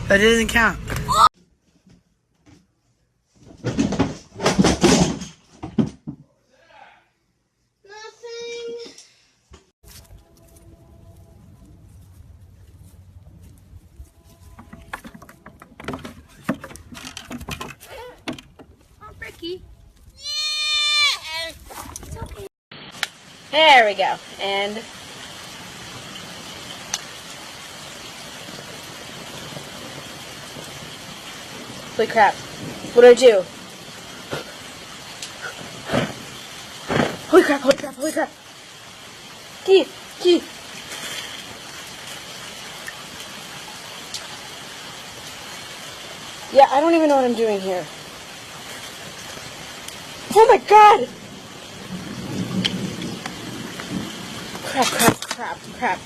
That doesn't count. There we go. And holy crap. What do I do? Holy crap, holy crap, holy crap. Gee. Yeah, I don't even know what I'm doing here. Oh my god! Crap.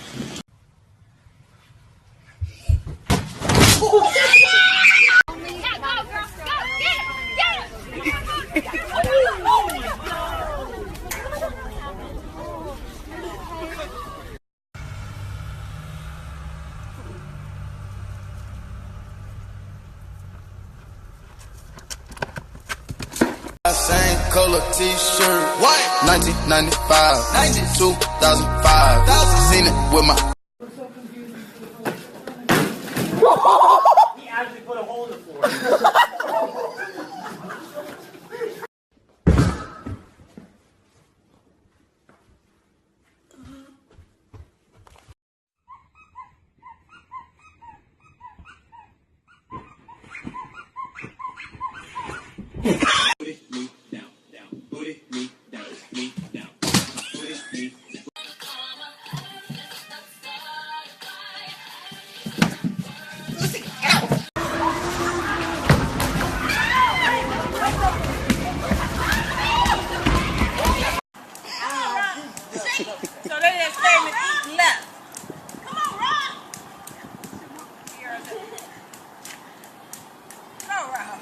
Same color t-shirt, white, 1995, 2005, seen it with my. He actually put a hole in the floor. So they just came and left. Come on, Rob. Come on, Rob.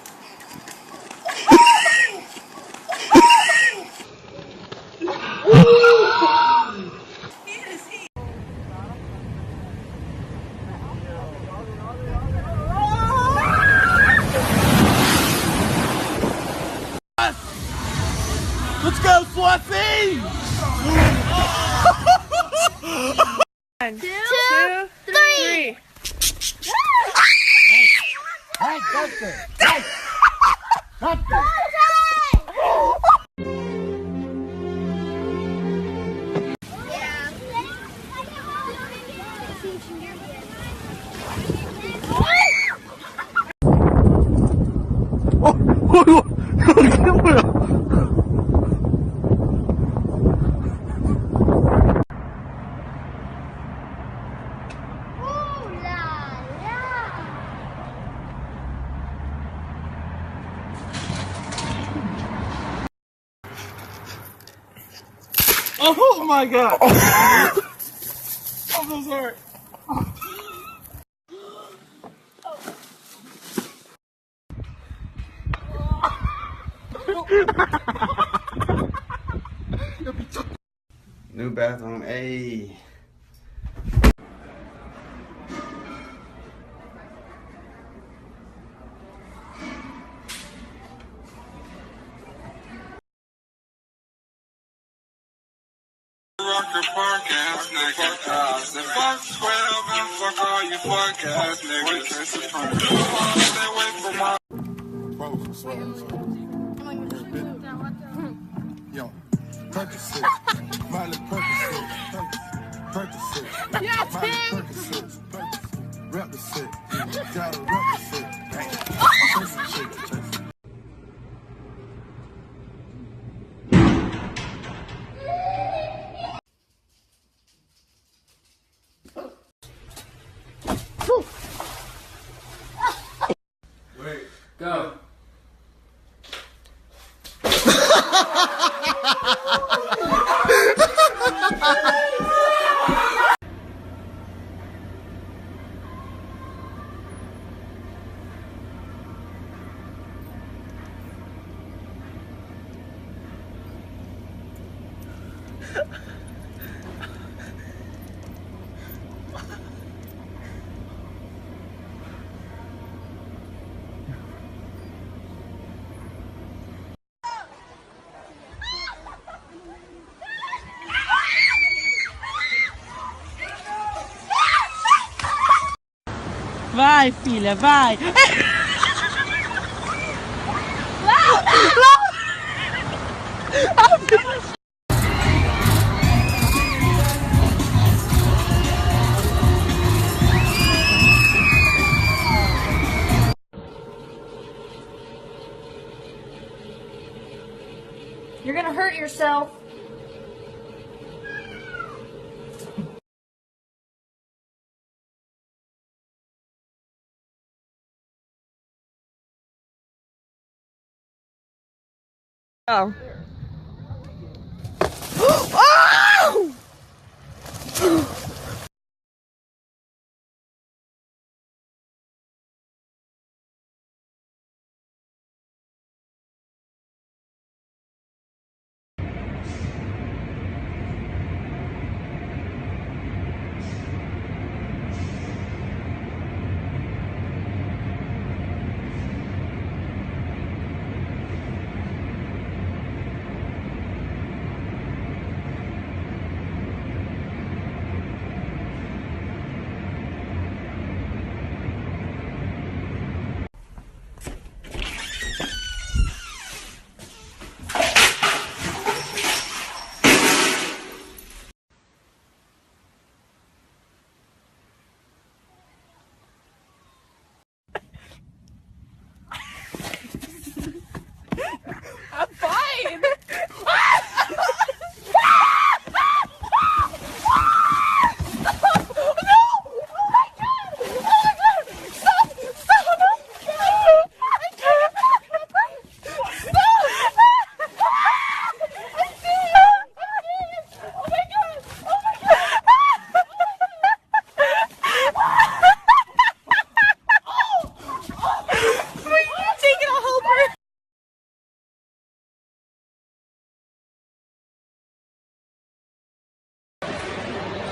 Let's go, Fluffy! 1, 2, 3. Hey, Dustin! Hey! Dustin! 이게 뭐야? Oh my god! I'm so sorry. New bathroom, A. Rocker punk ass nigga. Fuck 12 and fuck all you fuck ass niggas. Stay away from my. Bro, swear. Yo, Percocet, Miley Percocet, Percocet, Miley Percocet, Represent, gotta represent, chase. Wait, go. Vai, filha, vai. You're gonna hurt yourself. Oh.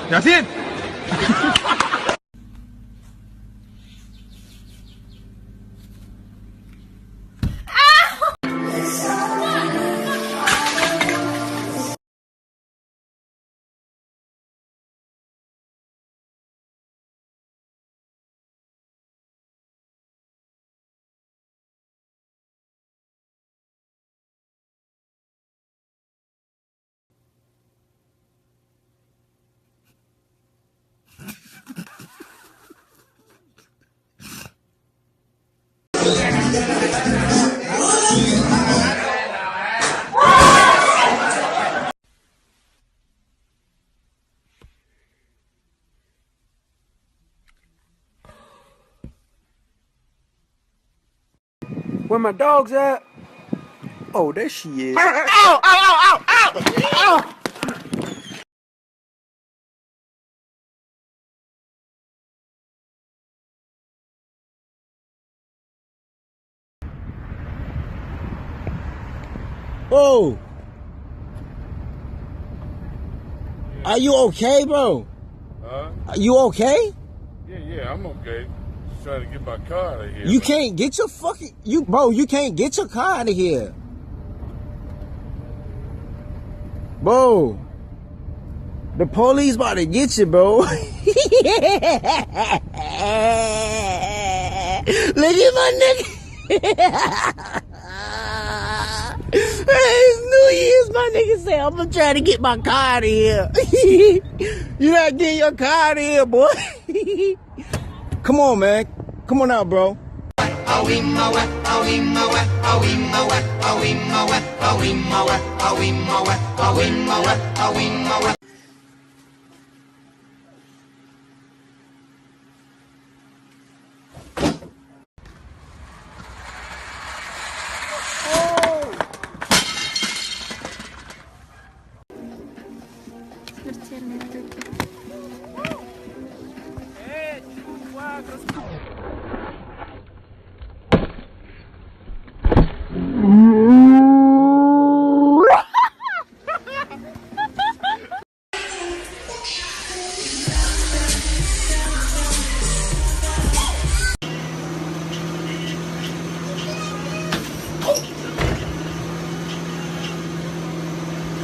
Yasin! Where my dog's at? Oh, there she is. Ow! Ow! Ow! Ow! Ow! Oh, are you okay, bro? Huh? Are you okay? Yeah, I'm okay. Just trying to get my car out of here. You can't get your fucking you can't get your car out of here. Bro, the police about to get you, bro. Look at my nigga. It's New Year's, my nigga say, I'm gonna try to get my car out of here. You not getting your car out of here, boy. Come on, man. Come on out, bro. É, tipo,